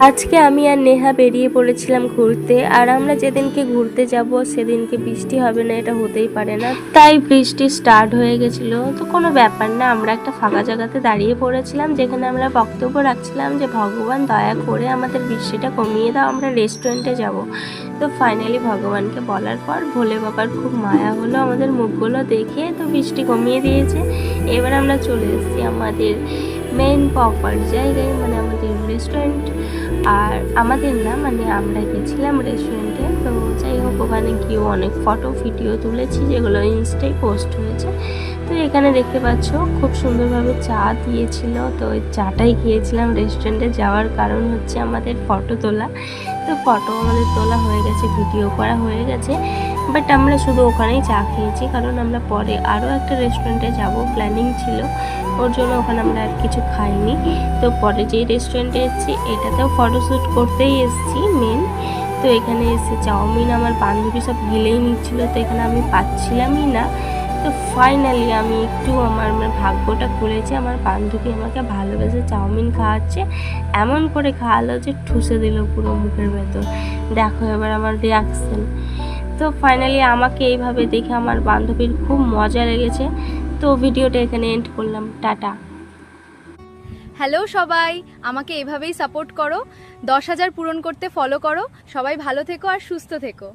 আজকে আমি আর নেহা বেরিয়ে পড়েছিলাম ঘুরতে। আর আমরা যেদিনকে ঘুরতে যাব সেদিনকে বৃষ্টি হবে না, এটা হতেই পারে না। তাই বৃষ্টি স্টার্ট হয়ে গেছিল। তো কোনো ব্যাপার না, আমরা একটা ফাঁকা জায়গাতে দাঁড়িয়ে পড়েছিলাম, যেখানে আমরা বক্তব্য রাখছিলাম যে ভগবান দয়া করে আমাদের বৃষ্টিটা কমিয়ে দাও, আমরা রেস্টুরেন্টে যাব। তো ফাইনালি ভগবানকে বলার পর ভোলে বাবার খুব মায়া হলো আমাদের মুখগুলো দেখে, তো বৃষ্টি কমিয়ে দিয়েছে। এবার আমরা চলে এসেছি আমাদের মেন প্রপার জায়গায়, মানে আমাদের রেস্টুরেন্ট। আর আমাদের না, মানে আমরা গেছিলাম রেস্টুরেন্টে। তো যাই হোক, ওখানে গিয়েও অনেক ফটো ভিডিও তুলেছি, যেগুলো ইনস্টায় পোস্ট হয়েছে। তো এখানে দেখতে পাচ্ছ খুব সুন্দরভাবে চা দিয়েছিল, তো ওই চাটাই খেয়েছিলাম। রেস্টুরেন্টে যাওয়ার কারণ হচ্ছে আমাদের ফটো তোলা। তো ফটো আমাদের তোলা হয়ে গেছে, ভিডিও করা হয়ে গেছে, বাট আমরা শুধু ওখানেই চা খেয়েছি, কারণ আমরা পরে আরও একটা রেস্টুরেন্টে যাব প্ল্যানিং ছিল, ওর জন্য ওখানে আমরা আর কিছু খাইনি। তো পরে যেই রেস্টুরেন্টে এসেছি এটাতেও ফটোশ্যুট করতেই এসেছি মেন। তো এখানে এসে চাউমিন আমার বান্ধবী সব গিলেই নিচ্ছিল, তো এখানে আমি পাচ্ছিলামই না। তো ফাইনালি আমি একটু আমার ভাগ্যটা খুলেছি, আমার বান্ধবী আমাকে ভালোবেসে চাউমিন খাওয়াচ্ছে, এমন করে খাওয়ালো যে ঠুসে দিল পুরো মুখের ভেতর। দেখো এবার আমার রিয়াকশন। তো ফাইনালি আমাকে এইভাবে দেখে আমার বান্ধবীর খুব মজা লেগেছে। তো ভিডিওটা এখানে এন্ড করলাম, টাটা। হ্যালো সবাই, আমাকে এভাবেই সাপোর্ট করো, 10,000 পূরণ করতে ফলো করো। সবাই ভালো থেকো আর সুস্থ থেকো।